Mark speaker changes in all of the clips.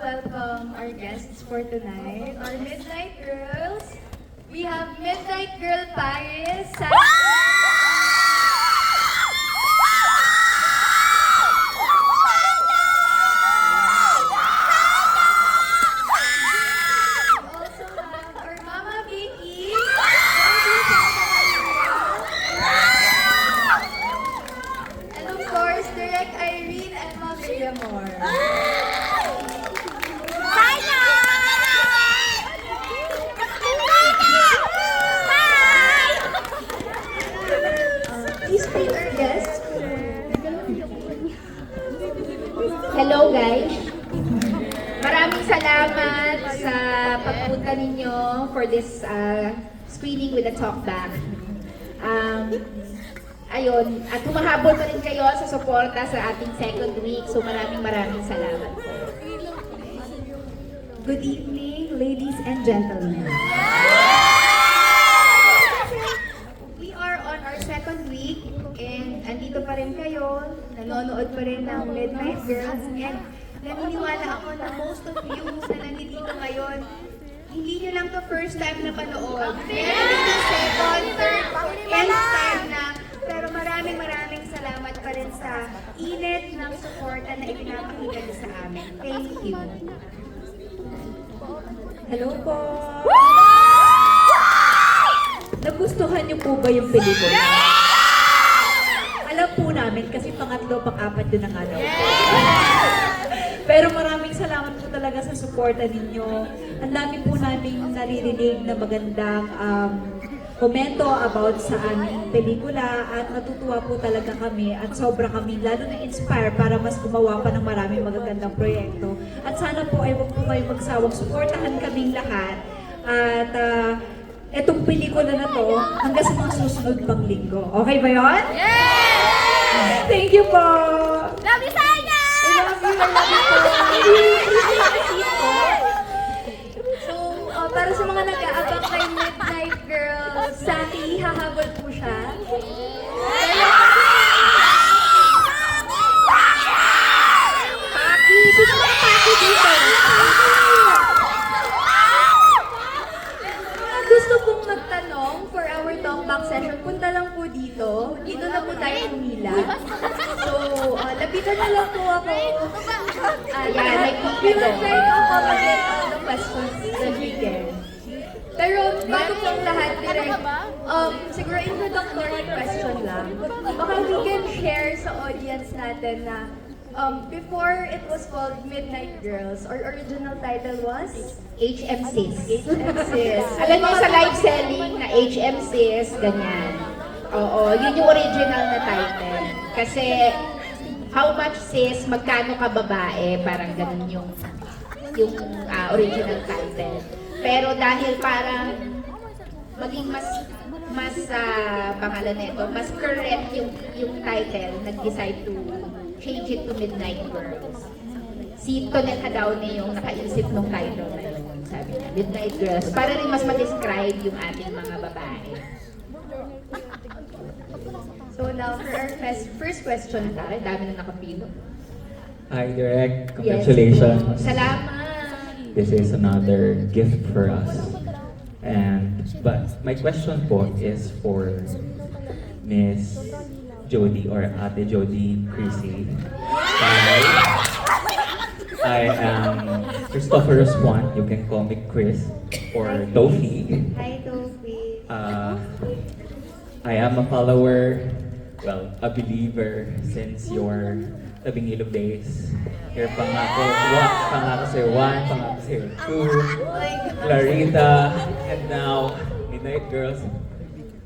Speaker 1: welcome our guests for tonight, our Midnight Girls. We have Midnight Girl Paris, we also have our Mama Vicky, and of course, Direct Irene and Ma'am Villamor. Please meet our guests.
Speaker 2: Hello guys! Maraming salamat sa pagpunta ninyo for this screening with the Talkback. Ayun, at humahabol pa rin kayo sa suporta sa ating second week. So maraming salamat po.
Speaker 1: Good evening, ladies and gentlemen. We are on our second week and andito pa rin kayo, nanonood pa rin ng Midnight Girls, and naniniwala ako na most of you na nandito ngayon, hindi nyo lang to first time na panood. Meron dito second, third, and time na, pero maraming salamat pa rin sa init ng suporta na ipinapakita nyo sa amin. Thank you.
Speaker 3: Hello po! Nagustuhan niyo po ba yung pelikula? Alam po namin kasi pangatlo, pang-apat yun ang araw. Pero maraming salamat po talaga sa suporta ninyo. Ang dami po namin naririnig na magandang komento about sa aming pelikula at natutuwa po talaga kami at sobra kami lalo na inspire para mas gumawa pa ng maraming magagandang proyekto. At sana po ay huwag po kayo magsawang suportahan kaming lahat. At etong pelikula na to hanggang sa mga susunod pang linggo. Okay ba yun?
Speaker 1: Yeah!
Speaker 3: Thank you po!
Speaker 1: Love you, Saya! I love you po. So, para sa mga nag-aabang kay Midnight Girls, Sati, hahabol po siya.
Speaker 2: Paki! Sino ba ang Paki dito?
Speaker 1: Gusto pong magtanong for our talkback session, punta lang po dito. Dito na po tayo pumila. So, lapitan na lang po ako.
Speaker 2: Ayan, may
Speaker 1: We
Speaker 2: copy
Speaker 1: will
Speaker 2: doon.
Speaker 1: try to accommodate all the questions that we can. Pero bago pong lahat, direct, siguro introductory question lang. Baka we can share sa audience natin na before it was called Midnight Girls, our original title was
Speaker 2: HMCs.
Speaker 1: HMCs.
Speaker 2: Alam niyo sa live selling na HMCs, ganyan. Oo, yun yung original na title. Kasi, how much sis, magkano ka babae, parang ganun yung original title. Pero dahil parang maging mas pangalan nito, mas correct yung title, nag-decide to change it to Midnight Girls. Si Tonetta Downey yung nakaisip ng title na yun, sabi niya, Midnight Girls, para rin mas ma-describe yung ating mga babae.
Speaker 1: So now for our first question.
Speaker 2: Ay, dami na nakapilo.
Speaker 4: Hi, Direct. Congratulations.
Speaker 2: Salamat!
Speaker 4: This is another gift for us. But my question po is for Miss Jody or Ate Jody Chrissy. I am Christopherus Juan. You can call me Chris or Tofi.
Speaker 1: Hi, Tofi.
Speaker 4: I am a follower, well, a believer since your Tabing Ilog days. Here, pangako sa'yo 1, pangako sa'yo 2, Clarita, and now Midnight Girls.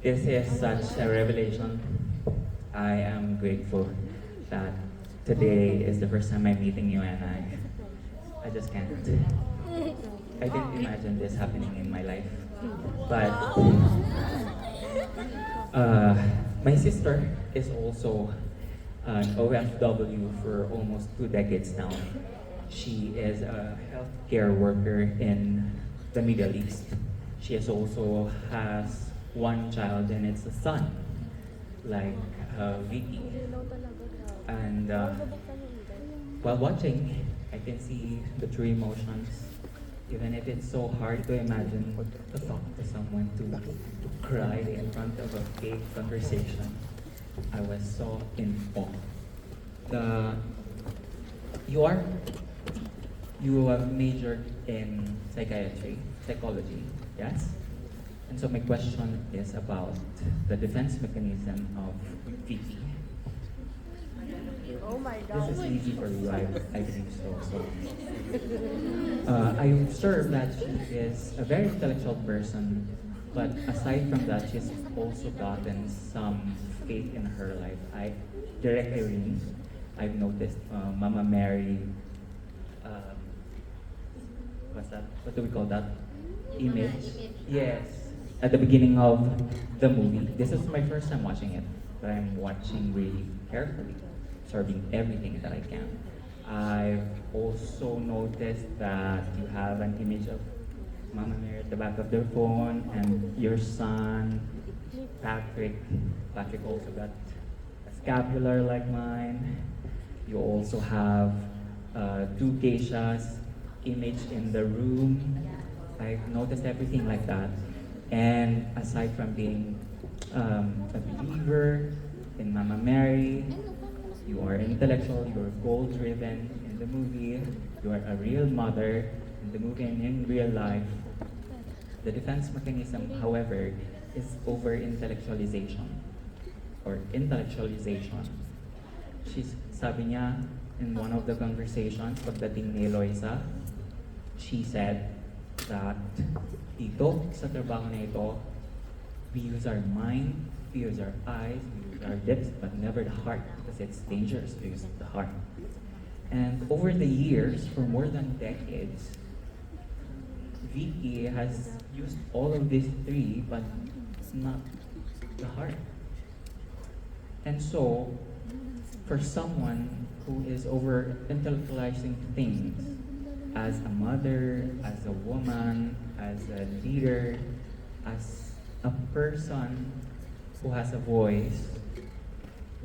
Speaker 4: This is such a revelation. I am grateful that today is the first time I'm meeting you, and I just can't. I didn't imagine this happening in my life. But my sister is also an OFW for almost 2 decades now. She is a healthcare worker in the Middle East. She also has 1 child, and it's a son, like Vicky. And while watching I can see the true emotions. Even if it's so hard to imagine to talk to someone, to cry in front of a fake conversation, I was so in awe. You have majored in psychology, yes? And so my question is about the defense mechanism of Vicky. This is easy for you, I believe so. I observe that she is a very intellectual person, but aside from that, she's also gotten some faith in her life. Direct Irene, I've noticed Mama Mary, what's that? What do we call that? Image? Yes. At the beginning of the movie. This is my first time watching it, but I'm watching really carefully, observing everything that I can. I've also noticed that you have an image of Mama Mary at the back of their phone, and your son, Patrick. Patrick also got a scapular like mine. You also have two geishas image in the room. I've noticed everything like that. And aside from being a believer in Mama Mary, you are intellectual, you're goal-driven in the movie, you are a real mother in the movie and in real life. The defense mechanism, however, is over-intellectualization or intellectualization. Sabi niya in one of the conversations pagdating ni Eloisa, she said that dito sa trabaho na ito, we use our mind, we use our eyes, we use our lips, but never the heart, because it's dangerous to use the heart. And over the years, for more than decades, Vicky has used all of these three, but not the heart. And so, for someone who is over-intellectualizing things, as a mother, as a woman, as a leader, as a person who has a voice,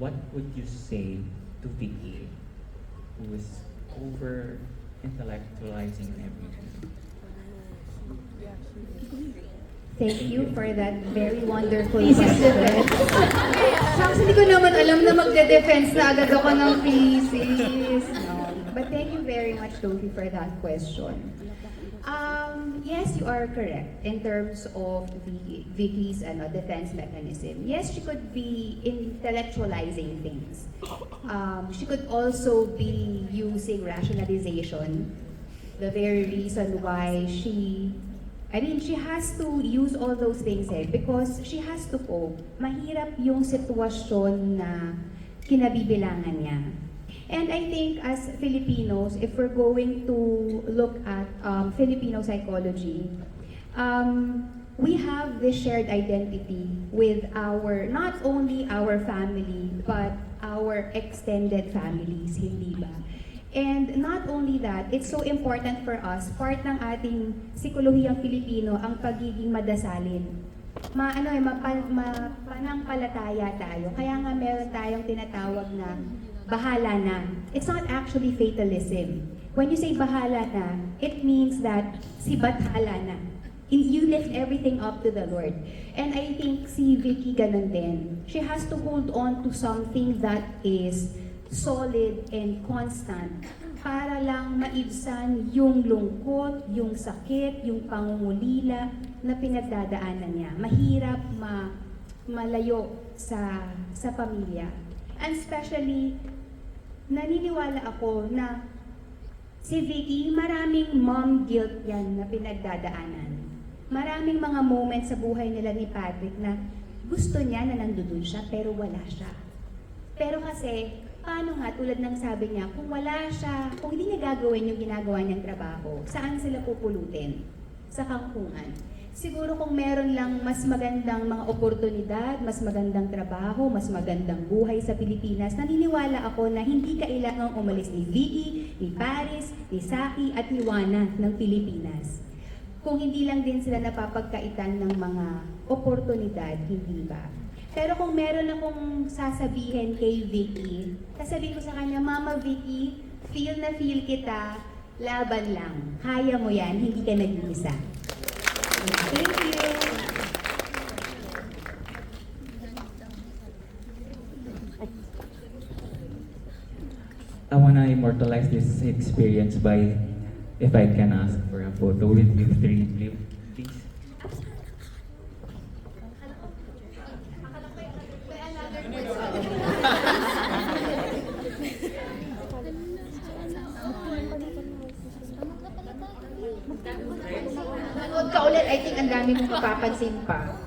Speaker 4: what would you say to Vicky, who is over-intellectualizing everything?
Speaker 1: Thank you for that very wonderful question. Shucks, hindi ko naman alam na magde-defense na agad ako ng thesis. No. But thank you very much, Sophie, for that question. Yes, you are correct in terms of Vicky's defense mechanism. Yes, she could be intellectualizing things. She could also be using rationalization, the very reason why she has to use all those things because she has to cope. Mahirap yung sitwasyon na kinabibilangan niya. And I think as Filipinos, if we're going to look at Filipino psychology, we have this shared identity with not only our family, but our extended families, hindi ba? And not only that, it's so important for us, part ng ating psikolohiyang Pilipino, ang pagiging madasalin. Panangpalataya tayo. Kaya nga meron tayong tinatawag na bahala na. It's not actually fatalism. When you say bahala na, it means that si bathala na. You lift everything up to the Lord. And I think si Vicky ganun din. She has to hold on to something that is solid and constant para lang maibsan yung lungkot, yung sakit, yung pangungulila na pinagdadaanan niya. Mahirap malayo sa pamilya. And especially, naniniwala ako na si Vicky, maraming mom guilt yan na pinagdadaanan. Maraming mga moments sa buhay nila ni Patrick na gusto niya na nandoon siya pero wala siya. Pero kasi, paano nga, tulad ng sabi niya, kung wala siya, kung hindi niya gagawin yung ginagawa niyang trabaho, saan sila pupulutin? Sa kangkungan. Siguro kung meron lang mas magandang mga oportunidad, mas magandang trabaho, mas magandang buhay sa Pilipinas, naniniwala ako na hindi kailangang umalis ni Vicky, ni Paris, ni Saki, at ni Juana ng Pilipinas. Kung hindi lang din sila napapagkaitan ng mga oportunidad, hindi ba? Pero kung meron akong sasabihin kay Vicky, sasabihin ko sa kanya, Mama Vicky, feel na feel kita, laban lang. Kaya mo yan, hindi ka nag-iisa. Thank you!
Speaker 4: I wanna immortalize this experience by, if I can ask for a photo with you three, please.
Speaker 2: Manood ka ulit, I think ang dami mong mapapansin pa.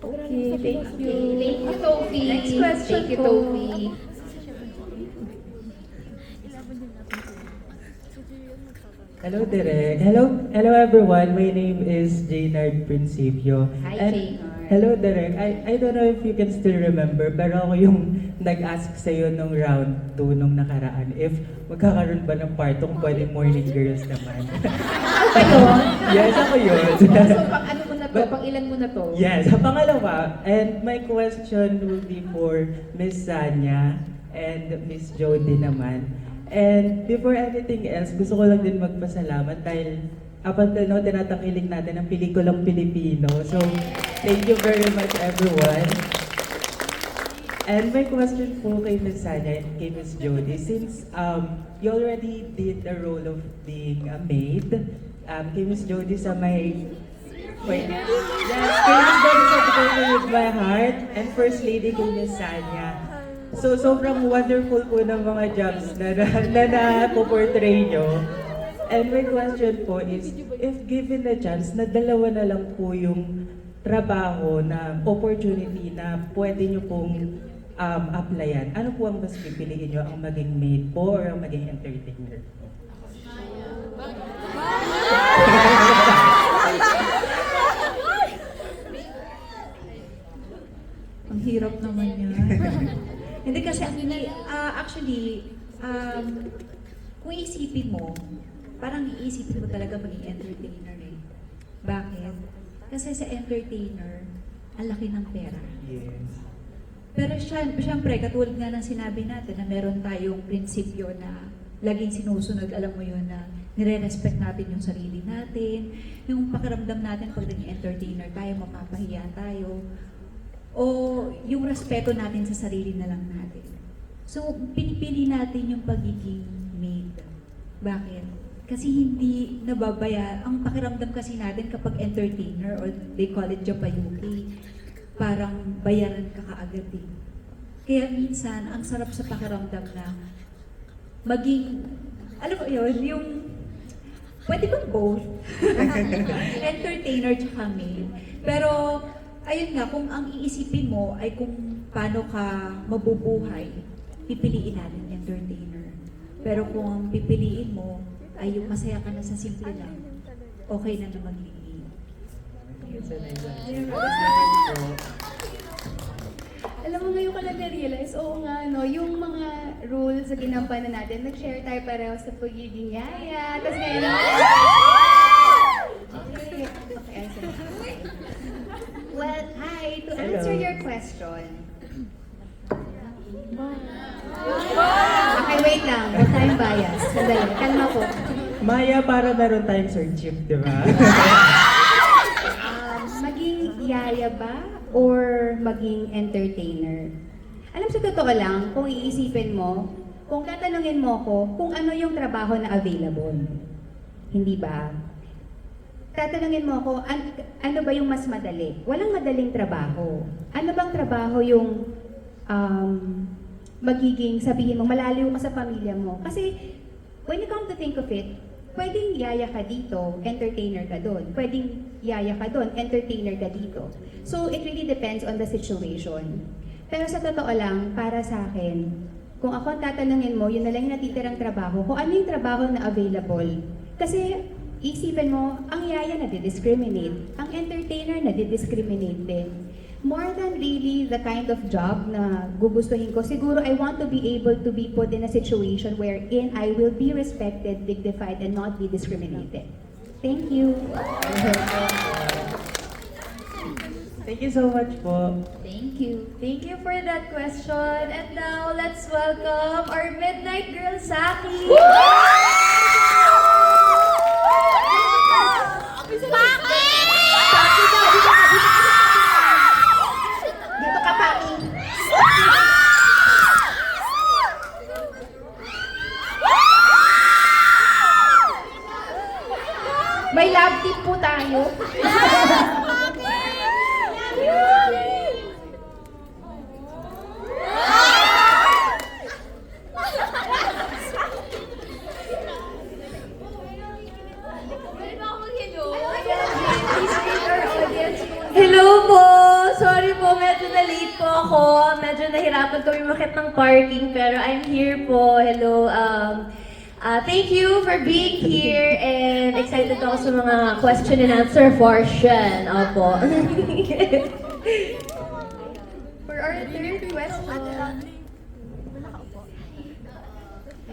Speaker 3: Okay, thank you.
Speaker 2: Thank you, Tofi.
Speaker 3: Next question
Speaker 2: Thank you,
Speaker 3: po.
Speaker 2: Tofi.
Speaker 5: Hello, Direk. Hello everyone. My name is Jaynard Principio.
Speaker 2: Hi,
Speaker 5: And
Speaker 2: Jaynard.
Speaker 5: hello, Direk. I don't know if you can still remember, pero ako yung nag-ask sa'yo nung round 2 nung nakaraan if magkakaroon ba ng part kung pwede morning girls naman.
Speaker 2: Ako yun?
Speaker 5: Yes, ako yun.
Speaker 2: So, pang ano mo na to?
Speaker 5: But-
Speaker 2: Pang ilan mo na to?
Speaker 5: Yes, pangalawa. And my question will be for Miss Sanya and Miss Jody naman. And before anything else, gusto ko lang din magpasalamat dahil up until now, tinatakiling natin ang pelikulang Pilipino. So, thank you very much everyone. And my question po kay Miss Sanya and kay Miss Jody, since you already did the role of being a maid, kay Miss Jody sa may... Wait. Yes, kay Miss Jody sa Together With My Heart, and First Lady kay Miss Sanya. So, sobrang wonderful po ng mga jobs na na-portray nyo. And my question po is, if given the chance na dalawa na lang po yung trabaho na opportunity na pwede nyo pong applyan, ano po ang mas pipiliin nyo? Ang maging maid po or ang maging entertainer po?
Speaker 3: Ang hirap naman yan. Hindi kasi, actually, kung iisipin mo, parang iisipin mo talaga maging entertainer eh. Bakit? Kasi sa entertainer, ang laki ng pera.
Speaker 5: Yes.
Speaker 3: Pero syempre, katulad nga ng sinabi natin na meron tayong prinsipyo na laging sinusunod, alam mo yun, na nire-respect natin yung sarili natin, yung pakiramdam natin pag naging entertainer tayo, mapapahiya tayo, o yung respeto natin sa sarili na lang natin. So, pinipili natin yung pagiging maid. Bakit? Kasi hindi nababaya, ang pakiramdam kasi natin kapag entertainer, or they call it Japayuki, parang bayaran ka kaagad eh. Kaya minsan, ang sarap sa pakiramdam na maging, alam mo yun, yung, pwede bang both? Entertainer tsaka maid. Pero, ayun nga, kung ang iisipin mo ay kung paano ka mabubuhay, pipiliin natin entertainer. Pero kung ang pipiliin mo ay yung masaya ka na sa simple lang, okay na maging maid.
Speaker 1: Alam mo, ngayon ko lang na-realize, oo nga, no, yung mga rules sa ginampanan natin, nag-share tayo pareho sa pagiging yaya. Tapos ngayon, okay, okay, well, hi, to answer your question. Okay, wait lang. Huwag tayong bias. Sandali, kalma po.
Speaker 5: Maya, para meron tayong sir chip, di ba?
Speaker 1: Maging yaya ba or maging entertainer? Alam, sa totoo lang, kung iisipin mo, kung tatanungin mo ko kung ano yung trabaho na available. Hindi ba? Tatanungin mo ako, ano ba yung mas madali? Walang madaling trabaho. Ano bang trabaho yung magiging, sabihin mo, malalayo ka sa pamilya mo? Kasi, when you come to think of it, pwedeng yaya ka dito, entertainer ka doon. Pwedeng yaya ka doon, entertainer ka dito. So, it really depends on the situation. Pero sa totoo lang, para sa akin, kung ako ang tatanungin mo, yun na lang yung natitirang trabaho, kung ano yung trabaho na available. Kasi, isipin mo, ang yaya nadi-discriminate, ang entertainer nadi-discriminate din. More than really the kind of job na gugustuhin ko, siguro I want to be able to be put in a situation wherein I will be respected, dignified, and not be discriminated. Thank you.
Speaker 5: Thank you so much po.
Speaker 2: Thank you.
Speaker 1: Thank you for that question. And now, let's welcome our Midnight Girl, Saki.
Speaker 2: Dito ka, Paki. May love tip po tayo.
Speaker 1: Please greet our audience.
Speaker 6: Hello po! Sorry po, medyo na-late po ako. Medyo nahirapan kami makit ng parking, pero I'm here po. Hello. Thank you for being here and excited ako sa mga question and answer portion. Opo.
Speaker 1: For our third question.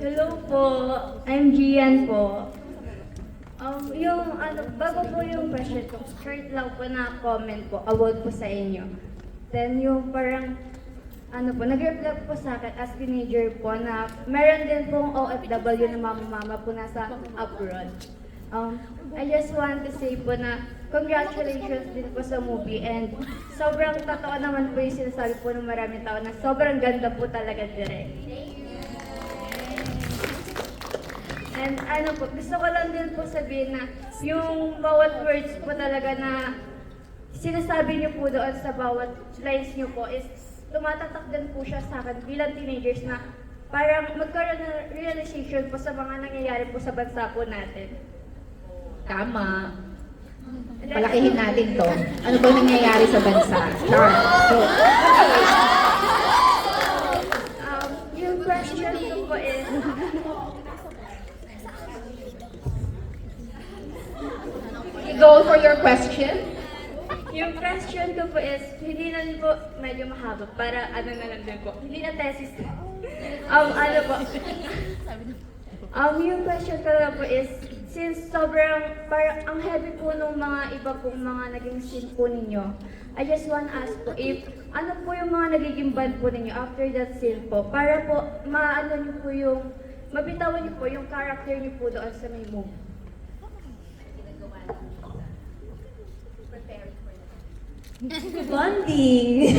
Speaker 6: Hello po. I'm Gian po. Bago po yung question ko, short lang po na comment po, about po sa inyo. Then yung parang, nag-reflect po sa akin as teenager po na meron din pong OFW na mama po nasa abroad. I just want to say po na congratulations din po sa movie and sobrang totoo naman po yung sinasabi po ng maraming tao na sobrang ganda po talaga direct. And gusto ko lang din po sabihin na yung bawat words po talaga na sinasabi niyo po doon sa bawat lines niyo po is tumatatak din po siya sa akin bilang teenagers na parang magkaroon ng realization po sa mga nangyayari po sa bansa po natin.
Speaker 2: Tama. Palakihin natin to. Ano ba nangyayari sa bansa? Char. So,
Speaker 6: Yung question ko po is,
Speaker 2: go for your question.
Speaker 6: yung question ko po is, hindi na din po medyo mahaba, para na lang din po. Hindi na thesis. Yung question ko lang po is, since sobrang, parang ang heavy po nung mga iba pong mga naging scene po ninyo, I just want to ask po, if ano po yung mga nagiging band po ninyo after that scene po, para po maano niyo po yung, mabitawan niyo po yung character niyo po doon sa may movie. Bonding!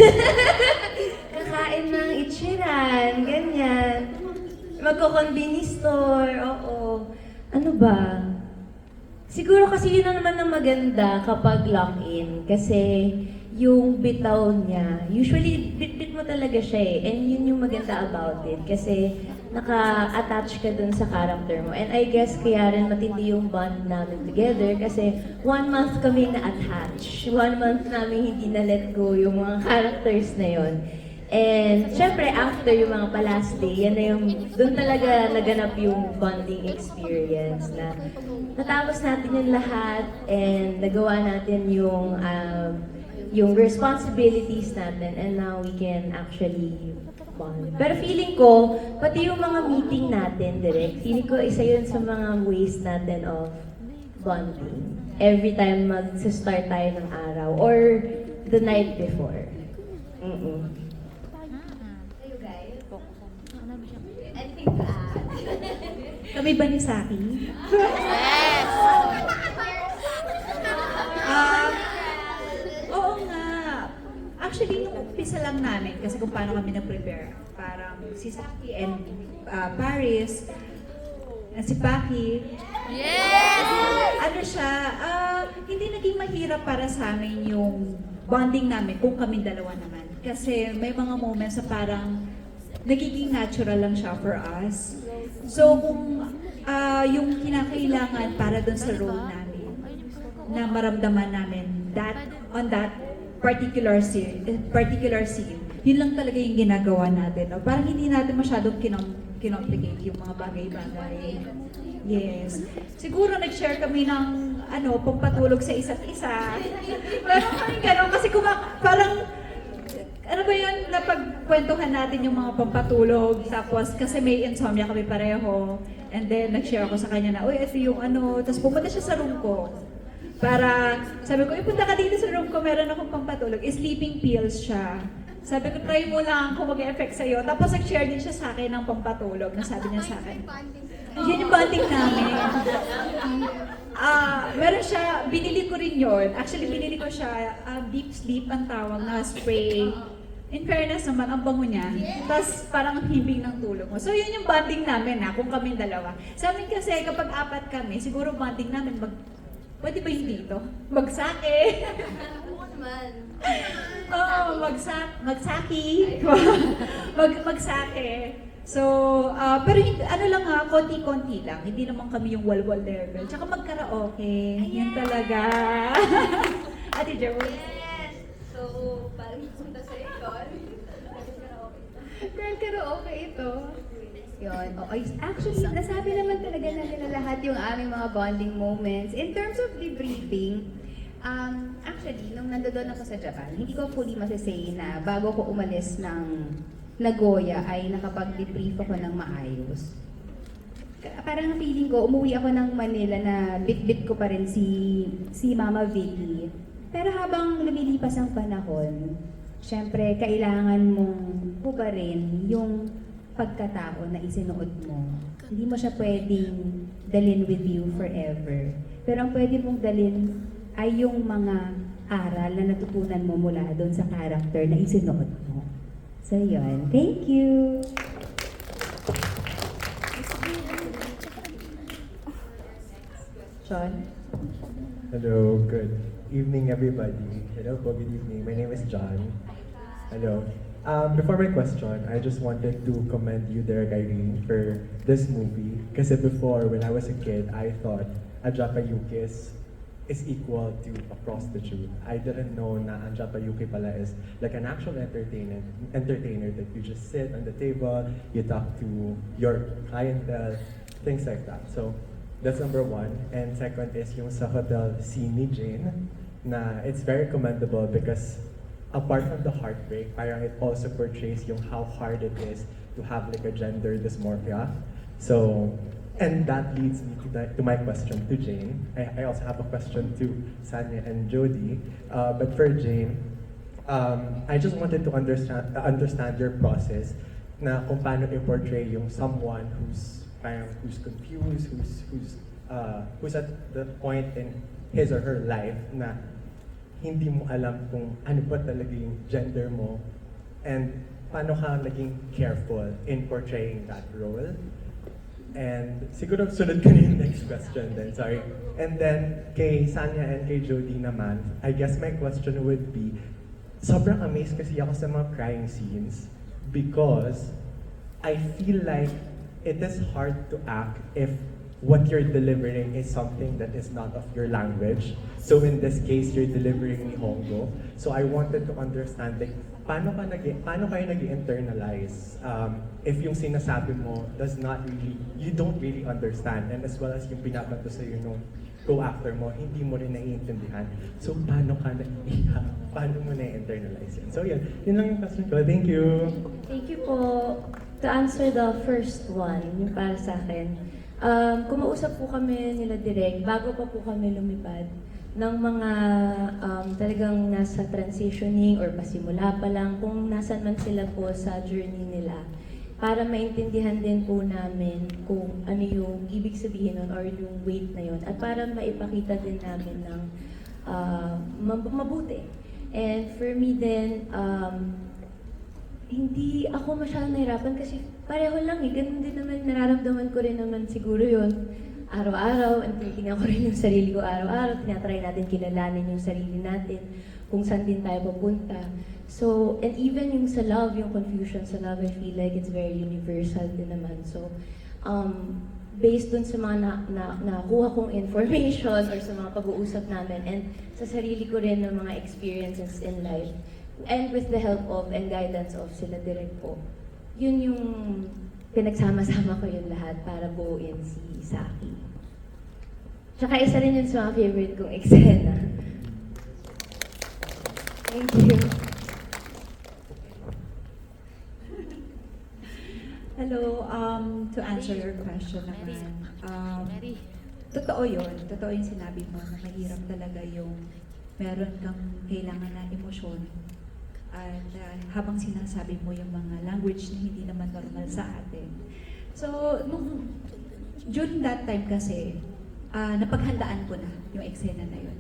Speaker 6: Kakain ng ichiran, ganyan. Magko-convenience store, oo. Ano ba? Siguro kasi yun na naman ang maganda kapag lock-in. Kasi yung bitaw niya, usually bit-bit mo talaga siya eh. And yun yung maganda about it. Kasi naka-attach ka dun sa character mo. And I guess kaya rin matindi yung bond namin together. Kasi 1 month kami na-attach. 1 month namin hindi na-let go yung mga characters na yun. And syempre after yung mga pa-last day, yan na yung, dun talaga naganap yung bonding experience na natapos natin yung lahat and nagawa natin yung responsibilities natin and now we can actually bond. Pero feeling ko, pati yung mga meeting natin direct, feeling ko isa yun sa mga ways natin of bonding. Every time mag-start tayo ng araw or the night before.
Speaker 3: Kami ba ni Saki? Oo nga. Actually, nung umpisa lang namin, kasi kung paano kami nag-prepare, parang si Saki and Paris, and si Paki. Yes! Ano siya, hindi naging mahirap para sa amin yung bonding namin kung kami dalawa naman. Kasi may mga moments na parang nagiging natural lang siya for us. So kung yung kinakailangan para dun sa role namin, na maramdaman namin on that particular scene, yun lang talaga yung ginagawa natin. No? Parang hindi natin masyadong kinomplicate yung mga bagay-bagay. Yes. Siguro nag-share kami ng pampatulog sa isa't isa. Parang kami gano'n kasi parang ano ba yan, napagkwentuhan natin yung mga pampatulog, tapos kasi may insomnia kami pareho, and then nag-share ako sa kanya na, uy, ito yung tapos pumunta siya sa room ko. Para, sabi ko, punta ka dito sa room ko, meron akong pampatulog. Sleeping pills siya. Sabi ko, try mo lang kung mag-effect sa'yo. Tapos nag-share din siya sa akin ng pampatulog na sabi niya sa akin. Yun yung bonding namin. Meron siya, binili ko rin yun. Actually, binili ko siya, deep sleep ang tawag na spray. In fairness naman, ang bango niya. Tapos parang ang himbing ng tulog mo. So yun yung bonding namin kung kaming dalawa. Sa amin kasi, kapag apat kami, siguro bonding namin, pwede ba yung dito? Magsake.
Speaker 6: Oo naman.
Speaker 3: Oo, magsaki. Magsake. So, pero ano lang konti-konti lang. Hindi naman kami yung walwal level. Tsaka mag-karaoke. Yan talaga. Ate Jo.
Speaker 6: Yes! So, parang punta sa ikaw.
Speaker 1: Girl, karaoke ito. Yun. Okay. Actually, nasabi naman talaga natin na lahat yung aming mga bonding moments. In terms of debriefing, actually, nung nandoon ako sa Japan, hindi ko fully masasay na bago ko umalis ng Nagoya ay nakapag-debrief ako ng maayos. Parang feeling ko, umuwi ako ng Manila na bit-bit ko pa rin si Mama Vicky. Pero habang lumilipas ang panahon, syempre, kailangan mong hubarin yung pagkatao na isinuot mo. Hindi mo siya pwedeng dalhin with you forever. Pero ang pwede mong dalhin ay yung mga aral na natutunan mo mula doon sa character na isinuot mo. So yun. Thank you!
Speaker 3: Sean?
Speaker 7: Hello, good evening everybody. Hello po, good evening. My name is John. Hello. Before my question, I just wanted to commend you, Derek Irene, for this movie. Kasi before, when I was a kid, I thought a Japayukis is equal to a prostitute. I didn't know na ang Japayuki pala is like an actual entertainer that you just sit on the table, you talk to your clientele, things like that. So, that's number one. And second is yung sa hotel scene ni Jane, na it's very commendable because apart from the heartbreak, parang it also portrays yung how hard it is to have like a gender dysmorphia. So, and that leads me to my question to Jane. I also have a question to Sanya and Jody. But for Jane, I just wanted to understand your process na kung paano i-portray yung someone who's confused, who's at the point in his or her life na hindi mo alam kung ano ba talaga yung gender mo and paano ka naging careful in portraying that role. And siguro sunod ka na yung next question then, sorry. And then kay Sanya and kay Jody naman, I guess my question would be, sobrang amazed kasi ako sa mga crying scenes because I feel like it is hard to act if what you're delivering is something that is not of your language. So in this case, you're delivering Nihongo. So I wanted to understand, like, paano kayo nag-internalize if yung sinasabi mo you don't really understand, and as well as yung binabato sa'yo nung co-actor mo, hindi mo rin naiintindihan. So paano mo na-internalize yun? So yun lang yung question ko. Thank you!
Speaker 6: Thank you po. To answer the first one, yung para sa akin, kumausap po kami nila direct bago pa po kami lumipad ng mga talagang nasa transitioning or pasimula pa lang, kung nasan man sila po sa journey nila, para maintindihan din po namin kung ano yung ibig sabihin nun or yung weight na yun, at para maipakita din namin ng mabuti. And for me then, hindi ako masyadong nahirapan kasi pareho lang ganun din naman, nararamdaman ko rin naman siguro yun araw-araw, and tinitingnan ko rin yung sarili ko araw-araw, tinatry natin kilalanin yung sarili natin, kung saan din tayo papunta. So, and even yung sa love, yung confusion sa love, I feel like it's very universal din naman. So, based dun sa mga nakuha kong information or sa mga pag-uusap namin, and sa sarili ko rin ng mga experiences in life, and with the help of and guidance of sila direct po, yun yung pinagsama-sama ko yun lahat para buuin si Saki. Tsaka isa rin yun sa mga favorite kong eksena. Thank you.
Speaker 3: Hello, to answer your question naman. totoo yun. Totoo yung sinabi mo na mahirap talaga yung meron kang kailangan na emosyon. At habang sinasabi mo yung mga language na hindi naman normal sa atin. So, during that time kasi, napaghandaan ko na yung eksena na yun.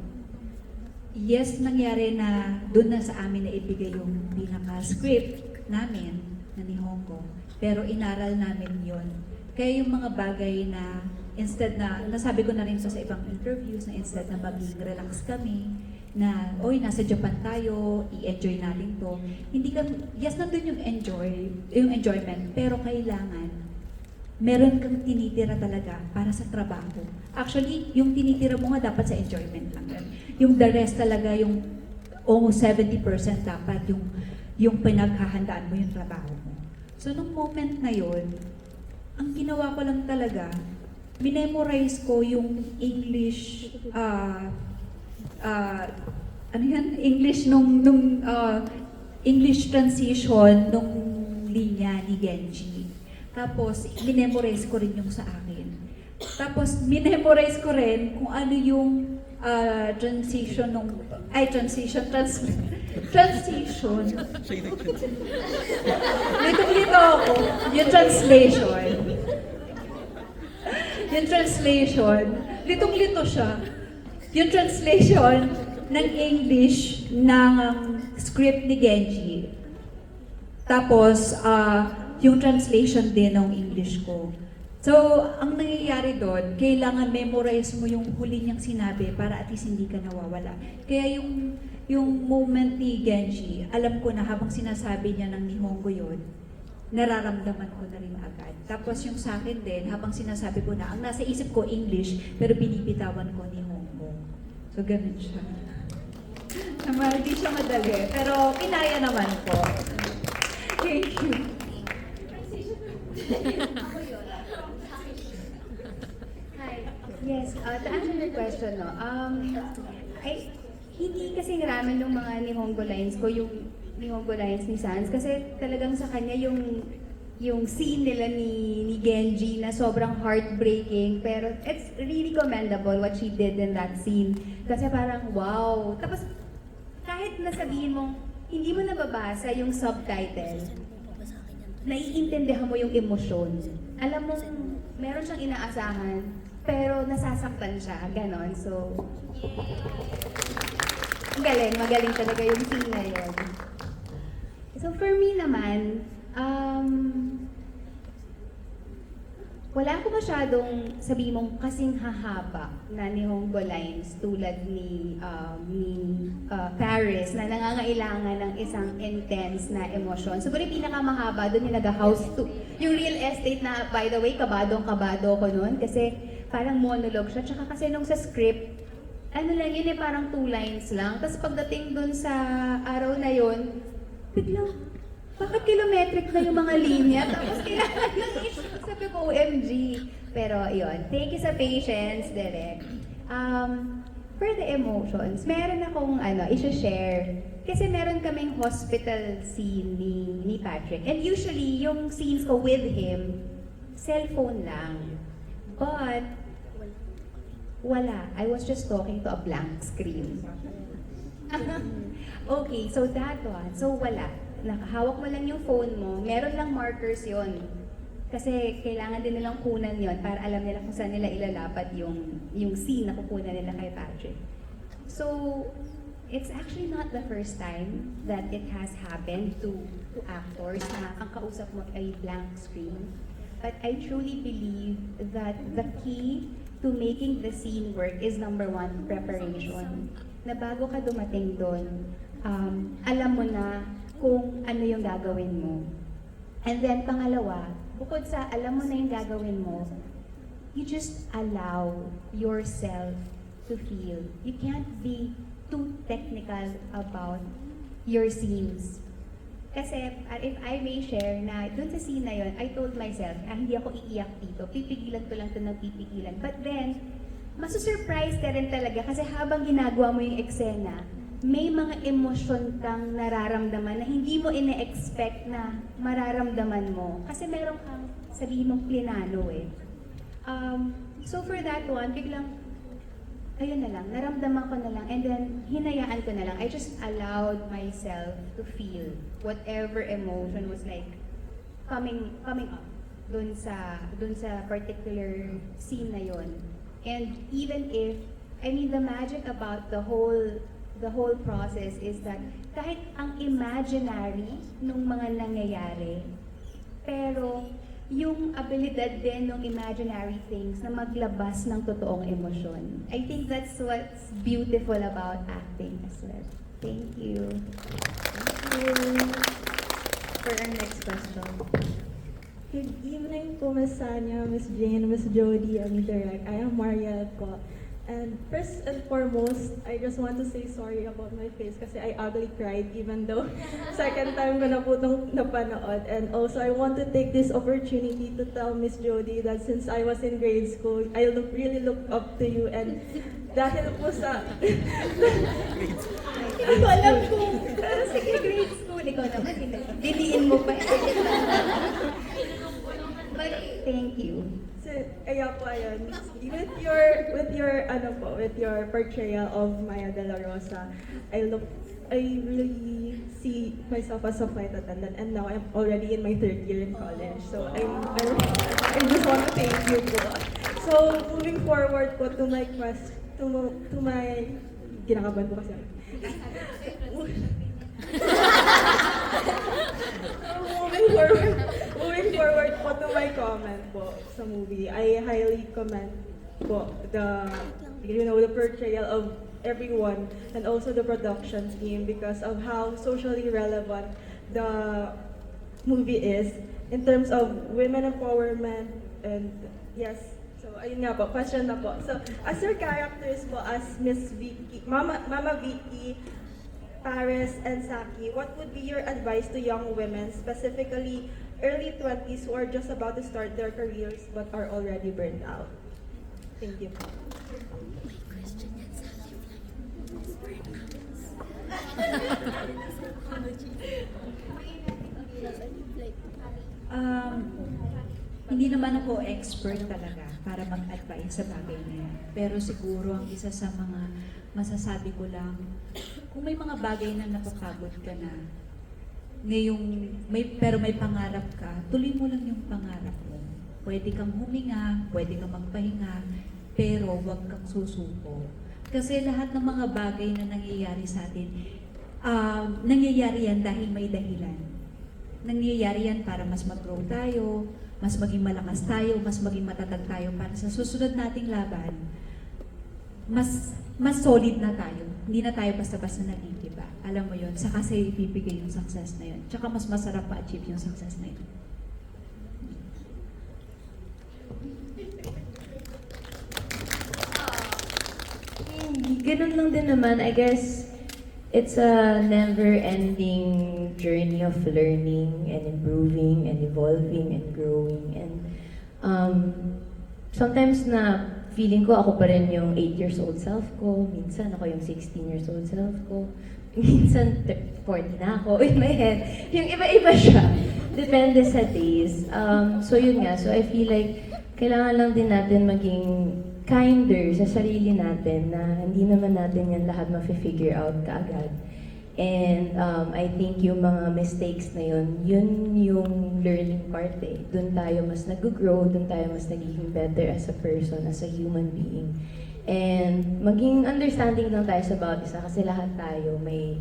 Speaker 3: Yes, nangyari na doon na sa amin na ibigay yung pinaka-script namin na ni Hongo. Pero inaral namin yon. Kaya yung mga bagay na instead na, nasabi ko na rin to sa ibang interviews, na instead na maging relax kami, na, oy, nasa Japan tayo, i-enjoy natin to. Hindi ka, yes, nandun yung enjoyment, pero kailangan meron kang tinitira talaga para sa trabaho. Actually, yung tinitira mo nga dapat sa enjoyment lang. Yung the rest talaga, yung almost 70% dapat yung pinaghahandaan mo yung trabaho mo. So, nung moment na yon, ang ginawa ko lang talaga, minemorize ko yung English, ano yan? English English transition nung linya ni Genji. Tapos, minemorize ko rin yung sa akin. Tapos, minemorize ko rin kung ano yung transition. Lito ako. Yung translation. Yung translation. Litong-lito siya. Yung translation ng English ng script ni Genji. Tapos, yung translation din ng English ko. So, ang nangyayari doon, kailangan memorize mo yung huli niyang sinabi para at least hindi ka nawawala. Kaya yung moment ni Genji, alam ko na habang sinasabi niya ng Nihongo yun, nararamdaman ko na rin agad. Tapos yung sa akin din, habang sinasabi ko na, ang nasa isip ko English, pero binibitawan ko Nihongo. So, ganun siya. Naman, hindi siya madali, pero kinaya naman po. Thank you.
Speaker 1: Hi. Yes, to answer your question, no, hindi kasi ramen ng mga Nihongo lines ko, yung Nihongo lines ni Sans, kasi talagang sa kanya yung scene nila ni Genji na sobrang heartbreaking, pero it's really commendable what she did in that scene. Kasi parang wow. Tapos kahit nasabihin mong hindi mo nababasa yung subtitle, naiintindihan mo yung emosyon. Alam mo, meron siyang inaasahan, pero nasasaktan siya, ganon. So, magaling talaga yung scene na yun. So for me naman, wala ko masyadong sabi mong kasing hahaba na Nihongo lines tulad ni Paris na nangangailangan ng isang intense na emosyon. Siguro yung pinakamahaba doon yung nag-house to. Yung real estate na, by the way, kabadong-kabado ko noon kasi parang monologue siya. Tsaka kasi nung sa script, ano lang yun parang 2 lines lang. Tapos pagdating doon sa araw na yun, biglang, bakit kilometric na yung mga linya? Tapos kailangan ng sabi ko, OMG. Pero yun, thank you sa patience, Derek. For the emotions, meron akong i-share. Kasi meron kaming hospital scene ni Patrick. And usually, yung scenes ko with him, cellphone lang. But, wala. I was just talking to a blank screen. Okay, so that one. So, wala. Nakahawak mo lang yung phone mo, meron lang markers yon. Kasi kailangan din nilang kunan yon para alam nila kung saan nila ilalapat yung scene na kukunan nila kay Patrick. So, it's actually not the first time that it has happened to actors na ang kausap mo ay blank screen. But I truly believe that the key to making the scene work is number 1, preparation. Na bago ka dumating doon, alam mo na kung ano yung gagawin mo. And then, pangalawa, bukod sa alam mo na yung gagawin mo, you just allow yourself to feel. You can't be too technical about your scenes. Kasi, if I may share na dun sa scene na yun, I told myself, hindi ako iiyak dito, pipigilan ko lang ito ng pipigilan. But then, masusurprise ka rin talaga kasi habang ginagawa mo yung eksena, may mga emosyon kang nararamdaman na hindi mo ine-expect na mararamdaman mo. Kasi meron kang sabihin mong plinano eh. So for that one, biglang, ayun na lang, naramdaman ko na lang, and then hinayaan ko na lang. I just allowed myself to feel whatever emotion was like coming up dun sa particular scene na yon. And even if, I mean, the magic about the whole process is that kahit ang imaginary nung mga nangyayari, pero yung abilidad din ng imaginary things na maglabas ng totoong emosyon. I think that's what's beautiful about acting as well. Thank you.
Speaker 6: For our next question.
Speaker 8: Good evening po, Miss Sanya, Miss Jane, Miss Jody, and Direct. I am Mariel po. And first and foremost, I just want to say sorry about my face kasi I ugly cried even though second time ko na po itong napanood. And also, I want to take this opportunity to tell Miss Jody that since I was in grade school, I really look up to you. And dahil po sa...
Speaker 1: Hindi ko alam kung, pero sige, grade school, ikaw naman, diliin mo pa. But thank you.
Speaker 8: So, kaya po ayun, with your portrayal of Maya de la Rosa, I really see myself as a flight attendant, and now I'm already in my 3rd year in college. So I just want to thank you po. So moving forward po to my ginakabahan po kasi. Moving forward po to my comment po sa movie, I highly commend po the portrayal of everyone and also the production team because of how socially relevant the movie is in terms of women empowerment. And yes, so ayun nga po, question na po. So as your characters po, as Miss Vicky, Mama Vicky, Paris, and Saki, what would be your advice to young women, specifically early 20s who are just about to start their careers but are already burned out? Thank you.
Speaker 3: Hindi naman ako expert talaga para mag-advise sa bagay na yan. Pero siguro ang isa sa mga masasabi ko lang, kung may mga bagay na napapagod ka na, pero may pangarap ka, tuloy mo lang yung pangarap mo. Pwede kang huminga, pwede kang magpahinga, pero huwag kang susuko. Kasi lahat ng mga bagay na nangyayari sa atin, nangyayari yan dahil may dahilan. Nangyayari yan para mas mag-grow tayo, mas maging malakas tayo, mas maging matatag tayo para sa susunod nating laban, mas solid na tayo. Hindi na tayo basta-basta nagigiba. Alam mo yun, saka sa'yo ibibigay yung success na yun. Tsaka mas masarap pa-achieve yung success na yun.
Speaker 6: Ganun lang din naman, I guess, it's a never-ending journey of learning and improving and evolving and growing. And sometimes na feeling ko ako pa rin yung 8 years old self ko. Minsan ako yung 16 years old self ko. Minsan 40 na ako in my head. Yung iba-iba siya. Depende sa days. So yun nga. So I feel like kailangan lang din natin maging kinder sa sarili natin na hindi naman natin yan lahat ma-figure out kaagad. And I think yung mga mistakes na yun yung learning part eh. Doon tayo mas nag-grow, doon tayo mas nagiging better as a person, as a human being. And maging understanding lang tayo sa bawat isa kasi lahat tayo may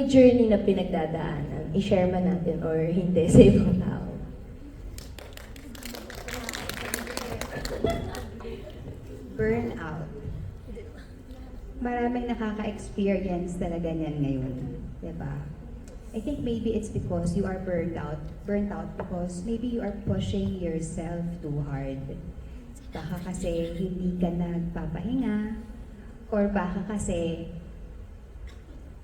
Speaker 6: journey na pinagdadaanan. I-share man natin or hindi sa ibang tao.
Speaker 1: Burnout. Maraming nakaka-experience talaga niyan ngayon. Diba? I think maybe it's because you are burnt out because maybe you are pushing yourself too hard. Baka kasi hindi ka nagpapahinga, or baka kasi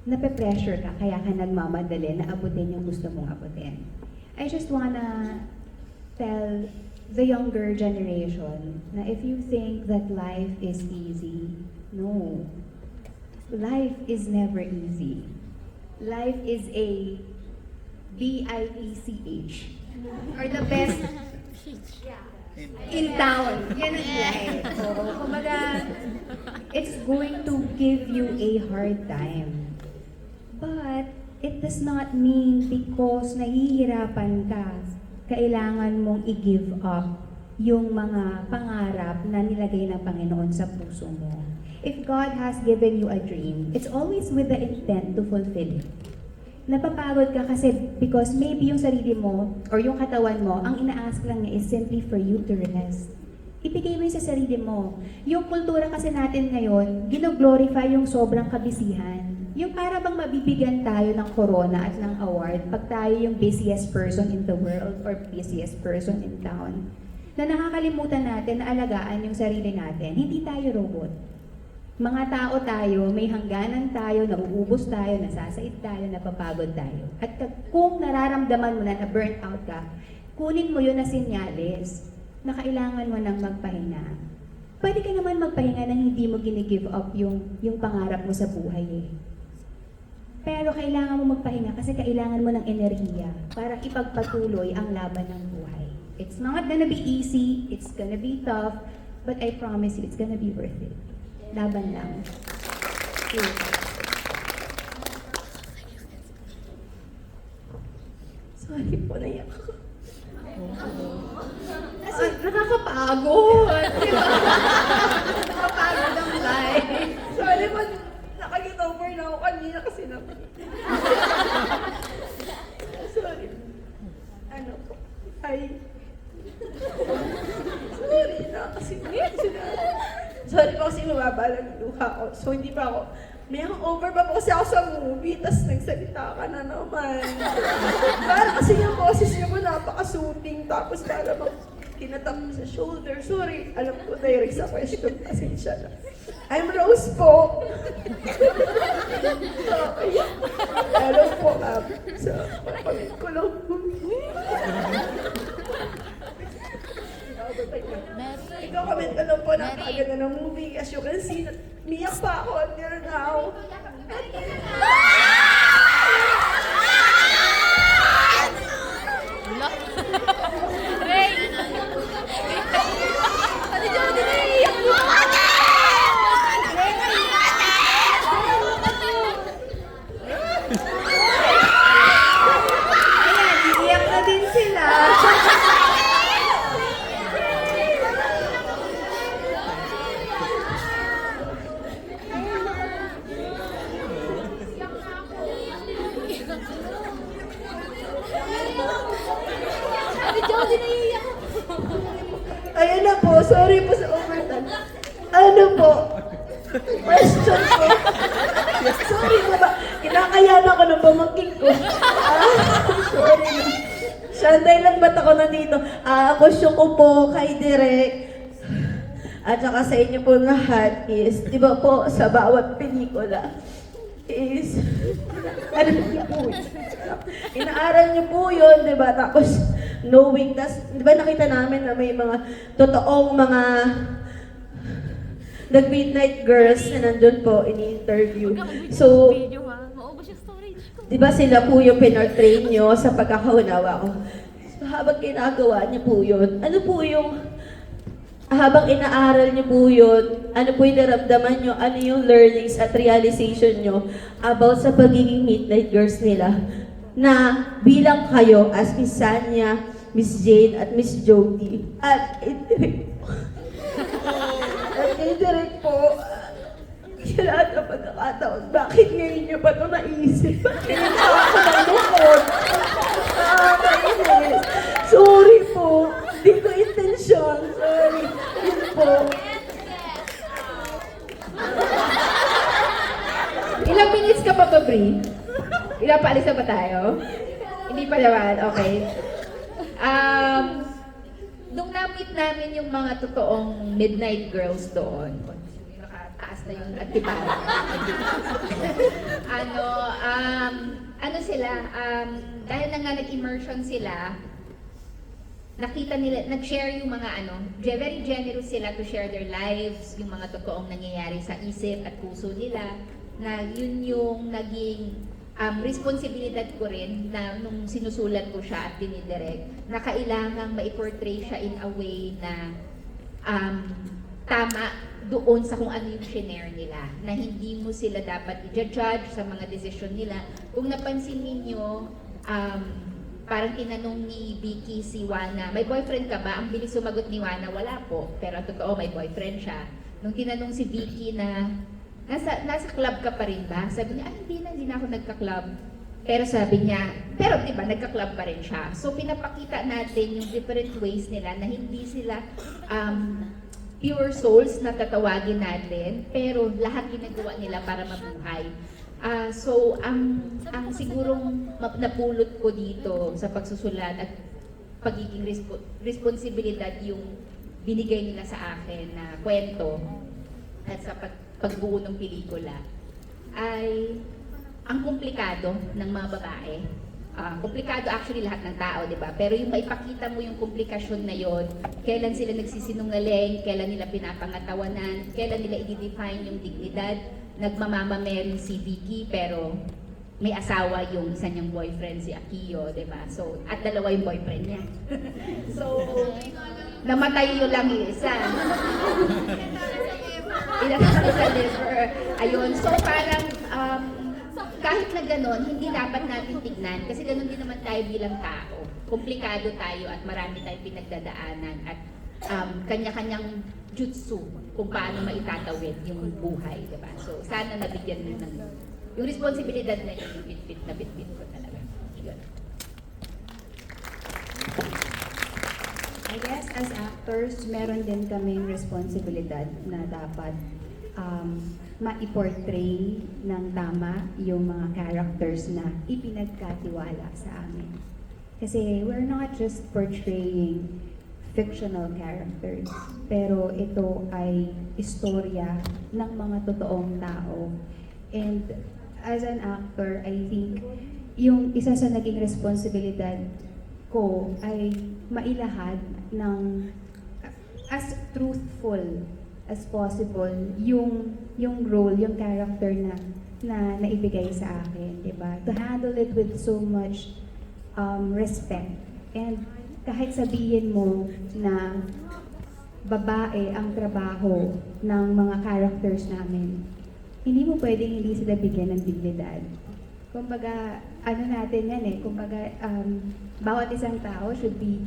Speaker 1: nape-pressure ka, kaya ka nagmamadali na abutin yung gusto mong abutin. I just wanna tell the younger generation na if you think that life is easy, no. Life is never easy. Life is a bitch. Or the best in town. Yan ang life. Oo. Kumbaga, it's going to give you a hard time. But, it does not mean because nahihirapan ka, kailangan mong i-give up yung mga pangarap na nilagay ng Panginoon sa puso mo. If God has given you a dream, it's always with the intent to fulfill it. Napapagod ka kasi because maybe yung sarili mo or yung katawan mo, ang ina-ask lang niya is simply for you to rest. Ibigay mo yun sa sarili mo. Yung kultura kasi natin ngayon, gino-glorify yung sobrang kabisihan. Yung para bang mabibigyan tayo ng corona at ng award pag tayo yung busiest person in the world or busiest person in town. Na nakakalimutan natin na alagaan yung sarili natin. Hindi tayo robot. Mga tao tayo, may hangganan tayo, nauubos tayo, nasasait tayo, napapagod tayo. At kung nararamdaman mo na burnt out ka, kunin mo yun na senyales na kailangan mo nang magpahinga. Pwede ka naman magpahinga nang hindi mo gini-give up yung pangarap mo sa buhay eh. Pero kailangan mo magpahinga kasi kailangan mo ng enerhiya para ipagpatuloy ang laban ng buhay. It's not gonna be easy, it's gonna be tough, but I promise you, it's gonna be worth it. Laban lang.
Speaker 6: Sorry po, naiyak ako.
Speaker 1: Kasi nakakapagod. Di ba? Nakakapagod ang life.
Speaker 6: Sorry po, nakag-get over na ako kanina kasi naman. Sorry. Ano po? Ay. Sorry na kasi sorry po kasi mababa lang yung luha ko. So hindi pa ako, may hangover pa po kasi ako sa movie, tas nagsalita ka na naman. Para kasi yung boses niyo po napaka-soothing, tapos para mag tinatap sa shoulder. Sorry, alam ko direct sa question, pasensya na. I'm Rose po. Okay. Hello po, sa kapamit ko lang po. Ikaw comment ka lang po, napakaganda ng movie. As you can see, miyak pa ako until now.
Speaker 1: Ayan, iiyak na din sila.
Speaker 6: Ayun na po, sorry po sa overtime. Ano po? Question po. Sorry po ba? Kinakayanan ko ng pamangkin ko. Sorry na. Shanday lang ba't ako nandito? Question ko po kay Direk. At saka sa inyo po lahat is, di ba po, sa bawat pelikula is, ano niyo po yun? Inaaral niyo po yun, di ba? Tapos, knowing, tas, di ba nakita namin na may mga totoong mga nag-midnight girls na nandun po in-interview. So, di ba sila po yung pinortray nyo sa pagkakaunawa ko? So, habang ginagawa niyo po yun, ano po yung habang inaaral niyo po yun, ano po yung naramdaman niyo, ano yung learnings at realization niyo about sa pagiging midnight girls nila na bilang kayo as Miss Sanya, Miss Jane, at Miss Jody, at indirect po, sa lahat ng pagkakataon, bakit ngayon niyo pa ito naisip? Bakit hindi ako nalukot? Nakakainis. Sorry po. Hindi ko intensyon. Sorry. Yun po.
Speaker 2: Ilang minutes ka pa ba, Bri? Ilang paalis na ba tayo? Hindi pa naman, okay. Nung na-meet namin yung mga totoong midnight girls doon, nakataas na yung atipara. ano sila, dahil na nga nag-immersion sila, nakita nila, nag-share yung mga very generous sila to share their lives, yung mga totoong nangyayari sa isip at puso nila, na yun yung naging responsibilidad ko rin na nung sinusulat ko siya at dinidirect, na kailangang ma-portray siya in a way na tama doon sa kung ano yung shinare nila, na hindi mo sila dapat i-judge sa mga desisyon nila. Kung napansin ninyo, parang tinanong ni Vicky si Wana, may boyfriend ka ba? Ang bilis sumagot ni Wana, wala po. Pero ang totoo, may boyfriend siya. Nung tinanong si Vicky na, nasa club ka pa rin ba? Sabi niya, hindi na ako nagka-club. Pero sabi niya, pero di ba, nagka-club pa rin siya. So pinapakita natin yung different ways nila na hindi sila pure souls na tatawagin natin, pero lahat ginagawa nila para mabuhay. So, ang sigurong napulot ko dito sa pagsusulat at pagiging responsibilidad yung binigay nila sa akin na kwento at sa pagbuo ng pelikula ay ang komplikado ng mga babae. Komplikado actually lahat ng tao, di ba? Pero yung maipakita mo yung komplikasyon na yon, kailan sila nagsisinungaling, kailan nila pinapangatawanan, kailan nila i-define yung dignidad. Nagmamamameri si Vicky pero may asawa yung isa niyang boyfriend, si Akio, di ba? So, at dalawa yung boyfriend niya. So, namatay yun lang yung isa. Inatake sa liver. Ayun. So, parang kahit na gano'n, hindi dapat natin tignan kasi gano'n din naman tayo bilang tao. Komplikado tayo at marami tayong pinagdadaanan at kanya-kanyang jutsu kung paano maitatawid yung buhay, di ba? So, sana nabigyan mo ng yung responsibilidad na yung bit-bit na bit-bit ko talaga. Yun.
Speaker 1: I guess as actors, meron din kaming responsibilidad na dapat ma-portray ng tama yung mga characters na ipinagkatiwala sa amin. Kasi we're not just portraying fictional characters, pero ito ay istorya ng mga totoong tao. And as an actor, I think yung isa sa naging responsibilidad ko ay mailahad ng as truthful as possible yung role, yung character na naibigay sa akin, di ba? To handle it with so much respect. And kahit sabihin mo na babae ang trabaho ng mga characters namin, hindi mo pwedeng hindi sila bigyan ng dignidad. Kumbaga, ano natin yan kumbaga, bawat isang tao should be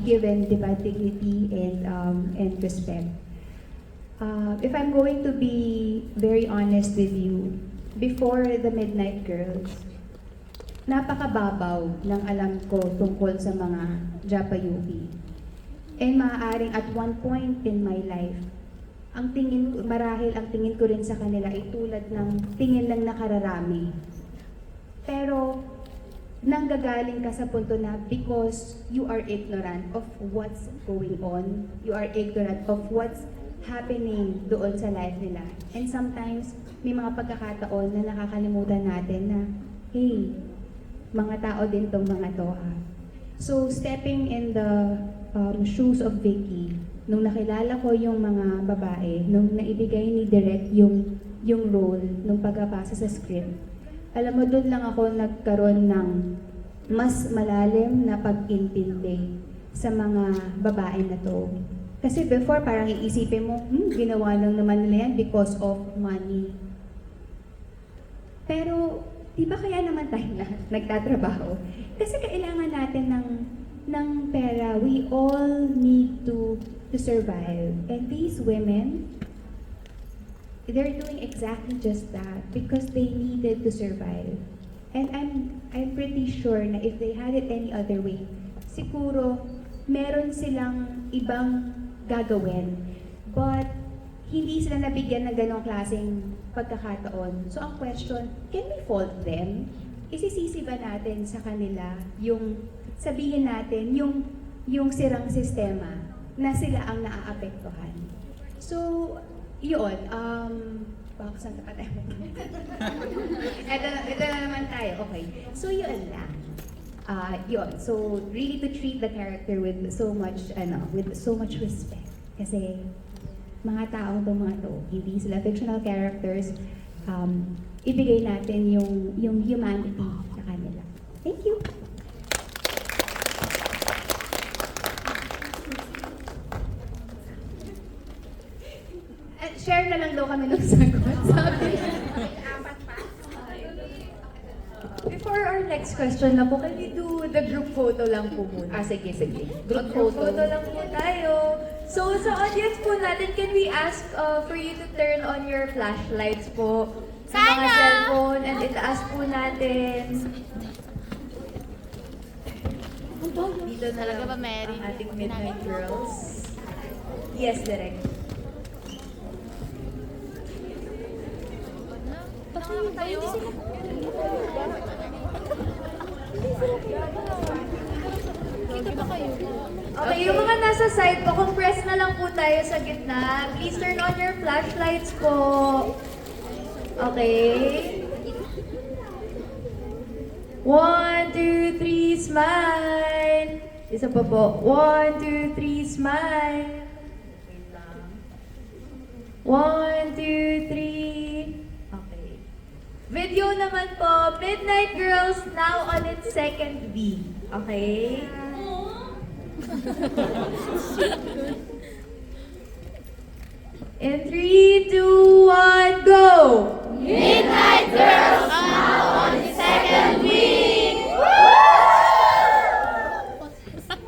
Speaker 1: given, di ba, dignity and respect. If I'm going to be very honest with you, before the Midnight Girls, napakababaw ng alam ko tungkol sa mga Japayuki. And maaaring at one point in my life, marahil ang tingin ko rin sa kanila ay tulad ng tingin lang nakararami. Pero, nanggagaling ka sa punto na because you are ignorant of what's going on, you are ignorant of what's happening doon sa life nila. And sometimes, may mga pagkakataon na nakakalimutan natin na, hey, mga tao din tong mga to ha. So, stepping in the shoes of Vicky, nung nakilala ko yung mga babae, nung naibigay ni Direk yung role, nung pagkabasa sa script, alam mo, doon lang ako nagkaroon ng mas malalim na pag-intindi sa mga babae na to. Kasi before, parang iisipin mo, ginawa lang naman nila yan because of money. Pero, di ba kaya naman tayo na nagtatrabaho? Kasi kailangan natin ng pera. We all need to survive. And these women, they're doing exactly just that because they needed to survive. And I'm pretty sure na if they had it any other way, siguro meron silang ibang gagawin. But hindi sila nabigyan ng ganong klaseng pagkakataon. So ang question, can we fault them? Isisisi ba natin sa kanila yung sabihin natin yung sirang sistema na sila ang naaapektuhan? So, yun, baka saan pa tayo? ito na naman tayo, okay. So, yun lang. Yun, so really to treat the character with so much respect. Kasi, mga taong to, hindi sila fictional characters. ibigay natin yung humanity sa kanila. Thank you! Share na lang daw kami ng sagot. Sabi Before our next question na po, can we do the group photo lang po muna?
Speaker 2: Sige.
Speaker 1: Group photo lang po tayo. So, sa audience po natin, can we ask for you to turn on your flashlights po sa mga cellphone and itaas po natin. Dito na lang ang ating Midnight Girls. Yes, direct. Okay, yung mga nasa side po, compress na lang po tayo sa gitna. Please turn on your flashlights po. Okay. 1, 2, 3, smile. Isa pa po. 1, 2, 3, smile. 1, 2, 3. Okay. Video naman po. Midnight Girls now on its second week. Okay? In 3, 2, 1, go! Midnight Girls now on its second week!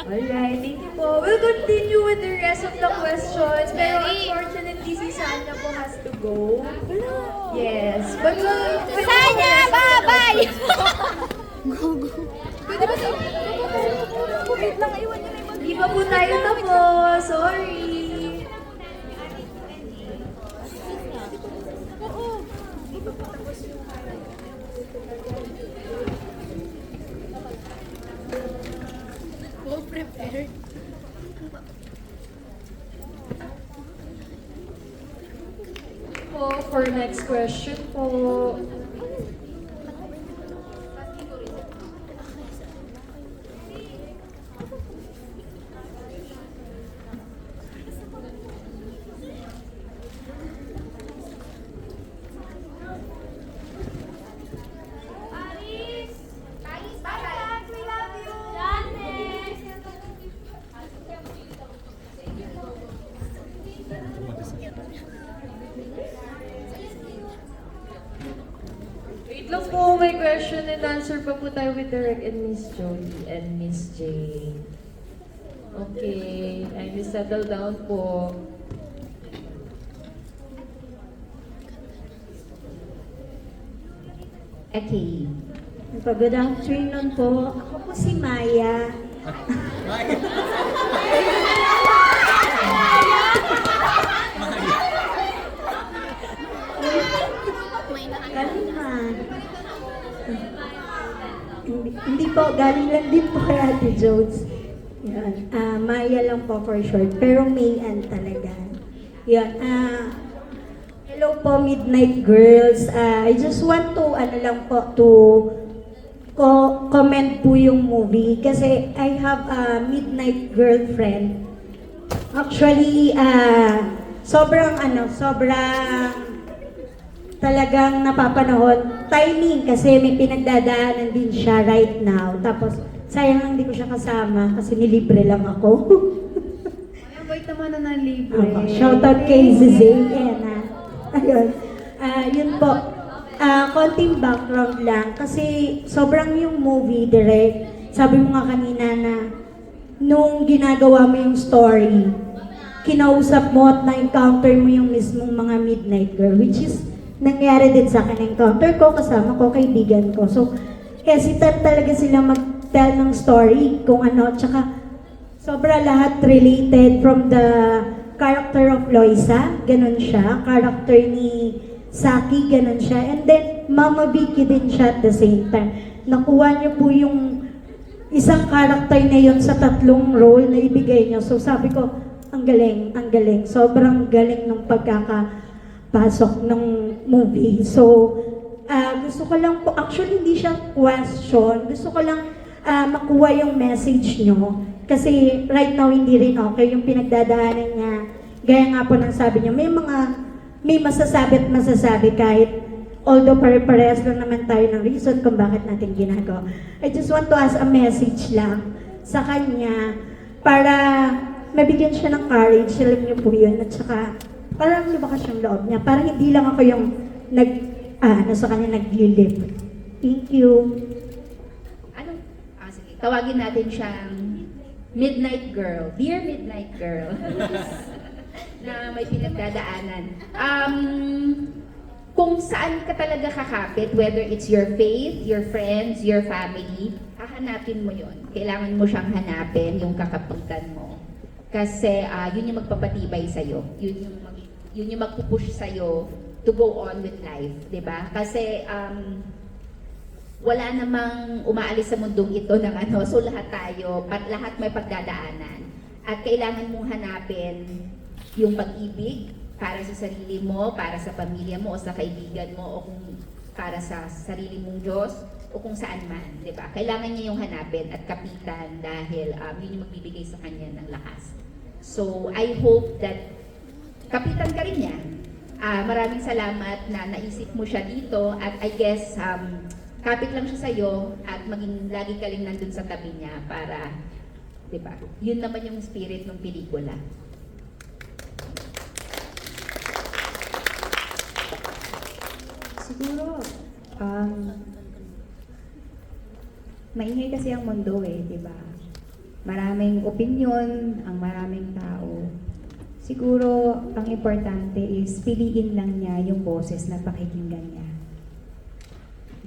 Speaker 1: Alright, thank you po. We'll continue with the rest of the questions. Pero unfortunately, si Sanya po has to go. Yes. But Sanya, bye-bye! Pwede ba sa... Wait lang, iwan niyo na yung... Di pa po tayo tapos. Sorry. Prepared. For next question po. Wait lang po, may question and answer pa po tayo with Derek and Miss Jody and Miss Jane. Okay, kindly settle down po.
Speaker 6: Okay. Good afternoon po. Ako po si Maya. Kalma. Hindi po, galing lang din po kay Ate Jones. Yan. Maya lang po for short, pero Mayan talaga. Yan. Hello po, Midnight Girls. I just want to, comment po yung movie kasi I have a Midnight Girlfriend. Actually, sobrang talagang napapanahon. Timing kasi may pinagdadaanan din siya right now. Tapos, sayang lang hindi ko siya kasama kasi nilibre lang ako.
Speaker 1: Ay, wait naman na libre.
Speaker 6: Shoutout kay Zizay. Ayun. Yun po. Konting background lang. Kasi sobrang yung movie, direct. Sabi mo nga kanina na nung ginagawa mo yung story, kinausap mo at na-encounter mo yung mismong mga Midnight Girl, which is nangyari din sa akin. Encounter ko, kasama ko, kaibigan ko. So, hesitant talaga sila mag-tell ng story kung ano. Tsaka, sobra lahat related from the character of Loisa, ganun siya. Character ni Saki, ganun siya. And then, Mama Vicky din siya at the same time. Nakuha niyo po yung isang character na yun sa tatlong role na ibigay niyo. So, sabi ko, ang galing, ang galing. Sobrang galing ng pagkakapasok ng movie. So, gusto ko lang po, actually hindi siya question. Gusto ko lang makuha yung message niyo. Kasi right now, hindi rin okay yung pinagdadaanan niya. Gaya nga po ng sabi niyo, may masasabi at masasabi kahit
Speaker 9: although pare-parehas lang naman tayo ng reason kung bakit natin ginagawa. I just want to ask a message lang sa kanya para mabigyan siya ng courage, alam niyo po yun, at saka parang lumakas yung loob niya. Parang hindi lang ako yung sa kanya naglilip. Thank you.
Speaker 2: Ano? Sige. Tawagin natin siyang Midnight Girl. Dear Midnight Girl. Na may pinagdadaanan. Kung saan ka talaga kakapit, whether it's your faith, your friends, your family, hahanapin mo yon. Kailangan mo siyang hanapin, yung kakapitan mo. Kasi yun yung magpapatibay sa'yo. Yun yung magpupush sa'yo to go on with life, di ba? Kasi wala namang umaalis sa mundong ito ng so lahat tayo, lahat may pagdadaanan. At kailangan mong hanapin yung pag-ibig para sa sarili mo, para sa pamilya mo, o sa kaibigan mo, o kung para sa sarili mong Diyos, o kung saan man, di ba? Kailangan niya yung hanapin at kapitan dahil yun yung magbibigay sa kanya ng lakas. So, I hope that kapitan ka rin niya. Maraming salamat na naisip mo siya dito at I guess kapit lang siya sa'yo at maging lagi ka lang nandun sa tabi niya para, di ba? Yun naman yung spirit ng pelikula.
Speaker 1: Siguro, maingay kasi ang mundo di ba? Maraming opinion, ang maraming tao. Siguro, ang importante is piliin lang niya yung boses na pakikinggan niya.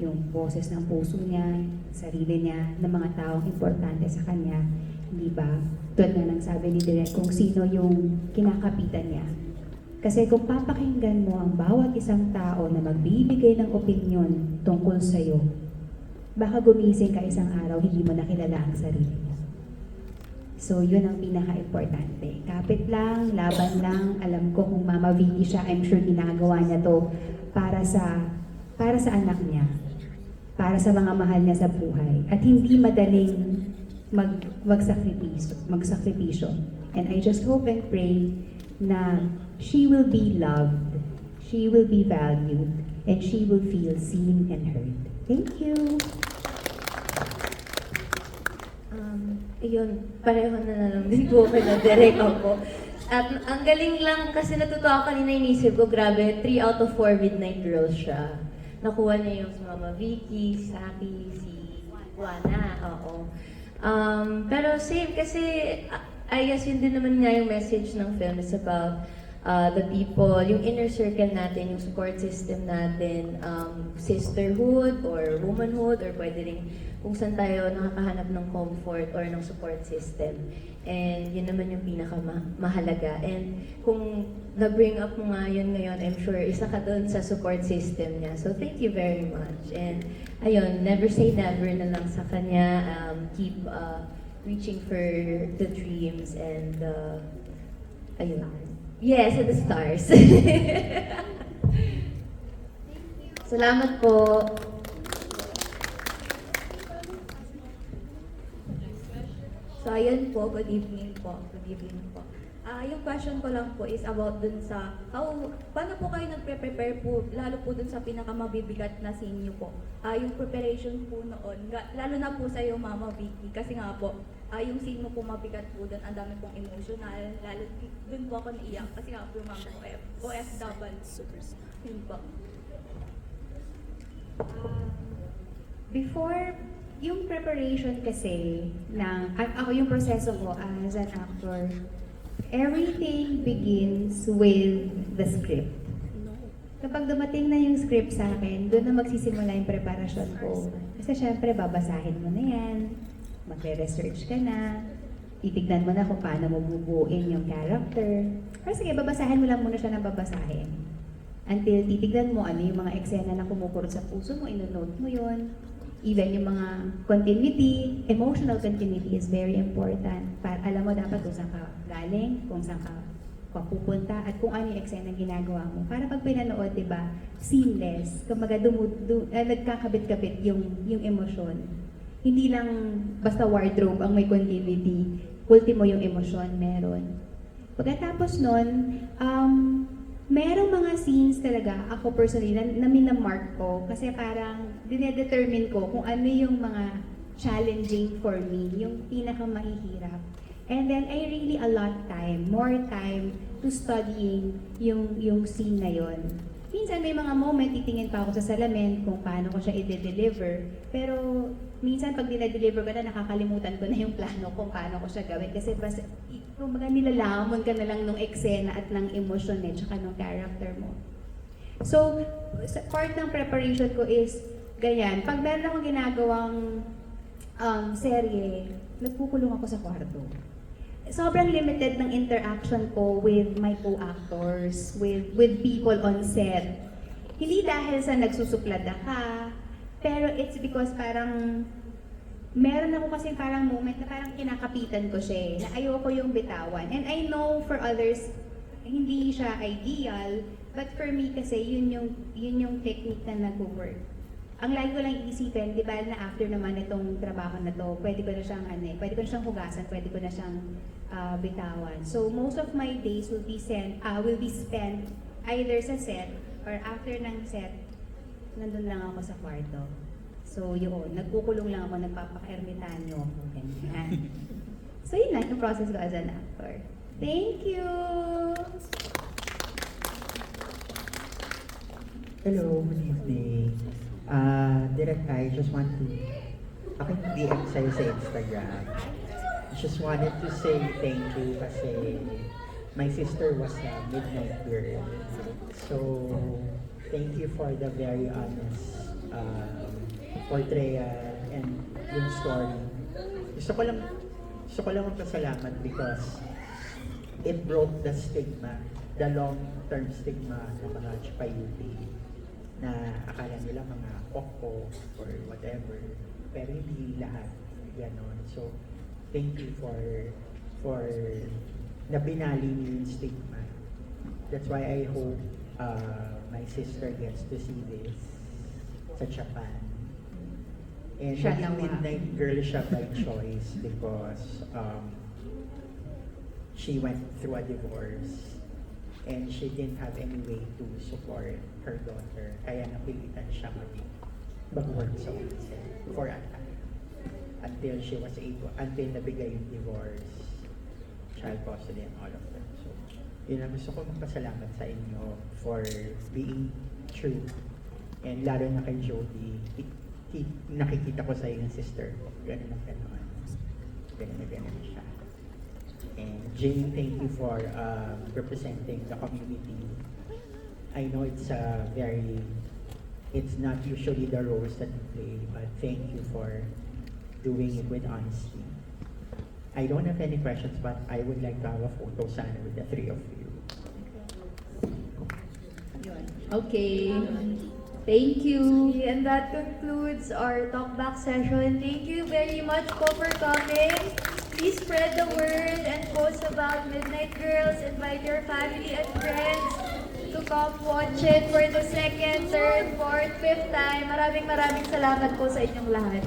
Speaker 1: Yung boses ng puso niya, sarili niya, ng mga taong importante sa kanya. Hindi ba? Tulad nga ng sabi ni Direk, kung sino yung kinakapitan niya. Kasi kung papakinggan mo ang bawat isang tao na magbibigay ng opinyon tungkol sa'yo, baka gumising ka isang araw, hindi mo nakilala ang sarili mo. So, yun ang pinaka-importante. Kapit lang, laban lang. Alam ko kung Mama Vicky siya, I'm sure ginagawa niya to para sa anak niya. Para sa mga mahal niya sa buhay. At hindi madaling magsakripisyo. And I just hope and pray na she will be loved, she will be valued, and she will feel seen and heard. Thank you!
Speaker 6: Yun, pareho na lang din po ako na direct ako. At ang galing lang kasi natutuwa ako kanina inisip ko, grabe, 3 out of 4 Midnight Girls siya. Nakuha niya yung si Mama Vicky, si Saki, si Juana, oo. Pero same kasi, I guess yun din naman nga yung message ng film is about the people, yung inner circle natin, yung support system natin, sisterhood or womanhood or pwede rin kung saan tayo nakakahanap ng comfort or ng support system. And yun naman yung pinakamahalaga. And kung na-bring up mo nga yun ngayon, I'm sure isa ka doon sa support system niya. So thank you very much. And ayun, never say never na lang sa kanya. Keep reaching for the dreams and ayun. Yes, and the stars.
Speaker 1: Salamat po!
Speaker 10: So, ayun po, good evening po. Good evening po. Yung question ko lang po is about dun sa, paano po kayo nagpre-prepare po, lalo po dun sa pinakamabibigat na scene niyo po? Yung preparation po noon, lalo na po sa'yo, Mama Vicky, kasi nga po, yung scene mo po mabigat po dun, ang dami pong emotional, lalo dun po ako naiyak, kasi nga po yung mama ko, OFW. Yun po.
Speaker 1: Before, yung preparation kasi ako yung proseso ko as an actor, everything begins with the script. Kapag dumating na yung script sa akin, doon na magsisimula yung preparasyon ko. Kasi syempre, babasahin mo na yan, magre-research ka na, titignan mo na kung paano mo bubuuin yung character. Pero sige, babasahin mo lang muna siya ng babasahin. Until titignan mo ano yung mga eksena na kumukurot sa puso mo, ino-note mo yun. Even yung mga continuity, emotional continuity is very important. Para alam mo dapat kung saan ka galing, kung saan ka pupunta, at kung ano yung eksena ginagawa mo. Para pag pinanood, diba, seamless, kumaga nagkakabit-kabit yung emosyon. Hindi lang basta wardrobe ang may continuity, ultimo yung emosyon meron. Pagkatapos nun, merong mga scenes talaga, ako personally, na minamark ko kasi parang dinedetermine ko kung ano yung mga challenging for me, yung pinakamahihirap. And then I really allot time, more time to studying yung scene na yon. Minsan may mga moment, titingin pa ako sa salamin kung paano ko siya i-deliver. Pero minsan pag dinadeliver ko na, nakakalimutan ko na yung plano kung paano ko siya gawin. Kasi kumbaga nilalamon ka na lang nung eksena at ng emosyon tsaka nung character mo. So, part ng preparation ko is ganyan. Pag meron akong ginagawang serye, nagpukulong ako sa kwarto. Sobrang limited ng interaction ko with my co-actors, with people on set. Hindi dahil sa nagsusuplada ka, pero it's because parang meron ako kasi parang moment na parang kinakapitan ko siya na ayoko yung bitawan. And I know for others, hindi siya ideal, but for me kasi yun yung technique na nag-work. Ang lagi ko lang iisipin, di ba na after naman itong trabaho na to, pwede ko na siyang pwede ko na siyang hugasan, pwede ko na siyang bitawan. So most of my days will be spent either sa set or after ng set, nandun lang ako sa kwarto. So yun, nagkukulong lang ako, nagpapaka-ermitanyo ako, ganyan. So yun lang yung process ko as an actor. Thank you!
Speaker 11: Hello, good evening. Direct, I just want to, ako yung DM sa'yo sa Instagram. I just wanted to say thank you kasi my sister was a midnight girl. So, thank you for the very honest portrayal and yung story. Gusto ko lang magpasalamat because it broke the stigma, the long-term stigma ng mga chipayuti na akala nila mga okko or whatever, pero hindi lahat ganon. So, thank you for na binali niyo yung stigma. That's why I hope my sister gets to see this sa Japan. And
Speaker 2: Siya
Speaker 11: naging
Speaker 2: nawa.
Speaker 11: midnight girl siya by choice because she went through a divorce and she didn't have any way to support her daughter. Kaya napilitan siya mag-work sa onset for a time. Until she was able, until nabigay yung divorce, child custody and all of that. So, yun ang gusto ko magpasalamat sa inyo for being true. And lalo na kay Jody, nakikita ko sa iyo yung sister ko. Ganun ang gano'n. Ganun na ganun siya. And Jane, thank you for representing the community. I know it's not usually the roles that you play, but thank you for doing it with honesty. I don't have any questions, but I would like to have a photo sana with the three of you.
Speaker 2: Okay. Thank you.
Speaker 6: And that concludes our talkback session. Thank you very much po for coming. Please spread the word and post about Midnight Girls. Invite your family and friends to come watch it for the second, third, fourth, fifth time. Maraming salamat po sa inyong lahat.